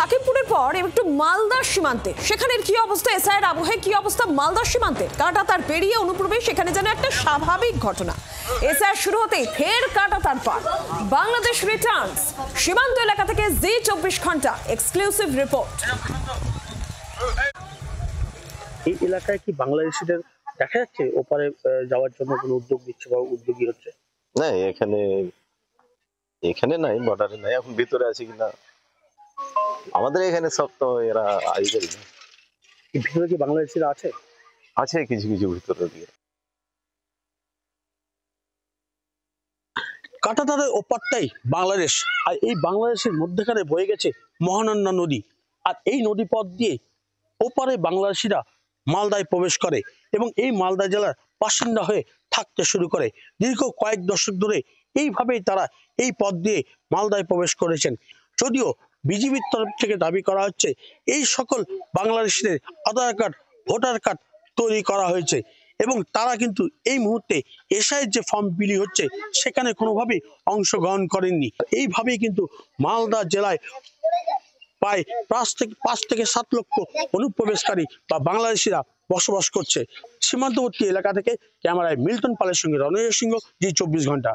হাকিমপুরের পর একটু মালদার সীমান্তে, সেখানের কি অবস্থা? এসআইয়ের আবহে কি অবস্থা মালদার সীমান্তে? কাঁটাতার পেরিয়ে অনুপ্রবেশ, সেখানে যেন একটা স্বাভাবিক ঘটনা। এসআইআর শুরু হতেই ফের কাঁটাতার পার। বাংলাদেশ রিটার্নস। সীমান্ত এলাকা থেকে জি 24 ঘন্টা এক্সক্লুসিভ রিপোর্ট। এই এলাকায় কি বাংলাদেশিদের দেখা যাচ্ছে ওপারে যাওয়ার জন্য কোনো উদ্যোগ নিচ্ছে বা উদ্যোগী হচ্ছে? না, এখানে নাই, বর্ডারে নাই। এখন ভিতরে আছে কিনা আমাদের এখানে সব তো এরা আইজারি না। ভিতরে কি বাংলাদেশিরা আছে? আছে কিছু কিছু ভিতরে দিয়ে। কাঁটাতারের ওপারটাই বাংলাদেশ, আর এই বাংলাদেশের মধ্যেখানে বয়ে গেছে মহানন্দা নদী। আর এই নদী পথ দিয়ে ওপারে বাংলাদেশিরা মালদায় প্রবেশ করে এবং এই মালদা জেলার বাসিন্দা হয়ে থাকতে শুরু করে। দীর্ঘ কয়েক দশক ধরে এইভাবেই তারা এই পথ দিয়ে মালদায় প্রবেশ করেছেন। যদিও বিজিবির তরফ থেকে দাবি করা হচ্ছে এই সকল বাংলাদেশিদের আধার কার্ড, ভোটার কার্ড তৈরি করা হয়েছে এবং তারা কিন্তু এই মুহূর্তে এসআইয়ের যে ফর্ম বিলি হচ্ছে সেখানে কোনোভাবেই অংশগ্রহণ করেননি। এইভাবেই কিন্তু মালদা জেলায় প্রায় 5 থেকে 7 লক্ষ অনুপ্রবেশকারী বা বাংলাদেশিরা বসবাস করছে। সীমান্তবর্তী এলাকা থেকে ক্যামেরায় মিল্টন পালের সঙ্গে রণজয় সিংহ, জি 24 ঘন্টা।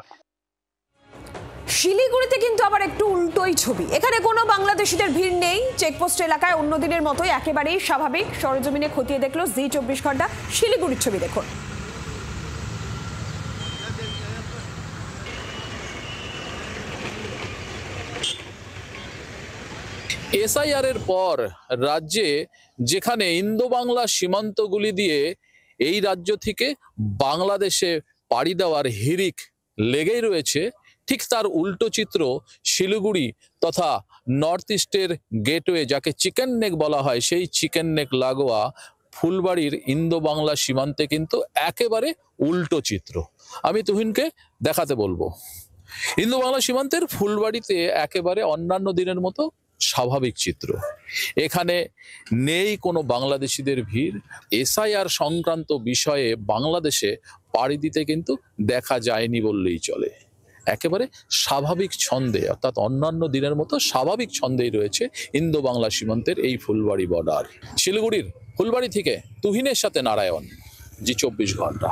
শিলিগুড়িতে কিন্তু আবার একটু উল্টোই ছবি। এখানে কোনো বাংলাদেশিদের ভিড় নেই। চেকপোস্ট এলাকায় অন্য দিনের মতোই একেবারেই স্বাভাবিক। সরেজমিনে খতিয়ে দেখলো জি 24 ঘন্টা। শিলিগুড়ির ছবি দেখুন। এসআইআর এর পর রাজ্যে যেখানে ইন্দো বাংলা সীমান্তগুলি দিয়ে এই রাজ্য থেকে বাংলাদেশে পাড়ি দেওয়ার হিড়িক লেগেই রয়েছে, ঠিক তার উল্টো চিত্র শিলিগুড়ি তথা নর্থ ইস্টের গেটওয়ে, যাকে চিকেন নেক বলা হয়, সেই চিকেন নেক লাগোয়া ফুলবাড়ির ইন্দো বাংলা সীমান্তে কিন্তু একেবারে উল্টো চিত্র। আমি তুহিনকে দেখাতে বলবো। ইন্দো বাংলা সীমান্তের ফুলবাড়িতে একেবারে অন্যান্য দিনের মতো স্বাভাবিক চিত্র। এখানে নেই কোনো বাংলাদেশিদের ভিড়। এসআইআর সংক্রান্ত বিষয়ে বাংলাদেশে পাড়ি দিতে কিন্তু দেখা যায়নি বললেই চলে। একেবারে স্বাভাবিক ছন্দে, অর্থাৎ অন্যান্য দিনের মতো স্বাভাবিক ছন্দেই রয়েছে ইন্দো বাংলা সীমান্তের এই ফুলবাড়ি বর্ডার। শিলিগুড়ির ফুলবাড়ি থেকে তুহিনের সাথে নারায়ণ, জি 24 ঘন্টা।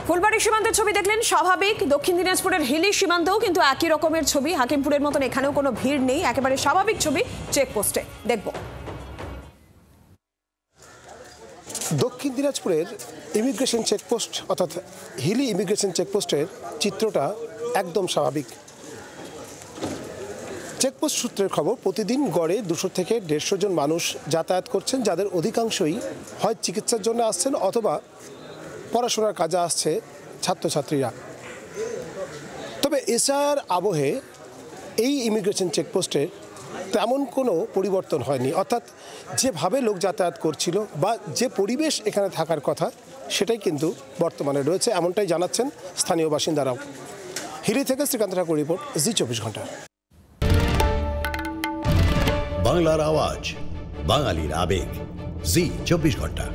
ফুলবাড়ি সীমান্তের ছবি দেখলেন, স্বাভাবিক। দক্ষিণ দিনাজপুরের হিলি সীমান্তেও কিন্তু একই রকমের ছবি। হাকিমপুরের মতন এখানেও কোনো ভিড় নেই, একেবারে স্বাভাবিক ছবি চেকপোস্টে। দেখব দক্ষিণ দিনাজপুরের ইমিগ্রেশন চেকপোস্ট অর্থাৎ হিলি ইমিগ্রেশন চেকপোস্টের চিত্রটা একদম স্বাভাবিক। চেকপোস্ট সূত্রের খবর, প্রতিদিন গড়ে 200 থেকে 150 জন মানুষ যাতায়াত করছেন, যাদের অধিকাংশই হয় চিকিৎসার জন্য আসছেন অথবা পড়াশোনার কাজে আসছে ছাত্রছাত্রীরা। তবে এসআইআর আবহে এই ইমিগ্রেশন চেকপোস্টের তেমন কোনো পরিবর্তন হয়নি, অর্থাৎ যেভাবে লোক যাতায়াত করছিল বা যে পরিবেশ এখানে থাকার কথা সেটাই কিন্তু বর্তমানে রয়েছে, এমনটাই জানাচ্ছেন স্থানীয় বাসিন্দারাও। হিলি থেকে শ্রীকান্ত ঠাকুর রিপোর্ট, জি 24 ঘন্টা। বাংলার আওয়াজ, বাঙালির আবেগ, জি 24 ঘন্টা।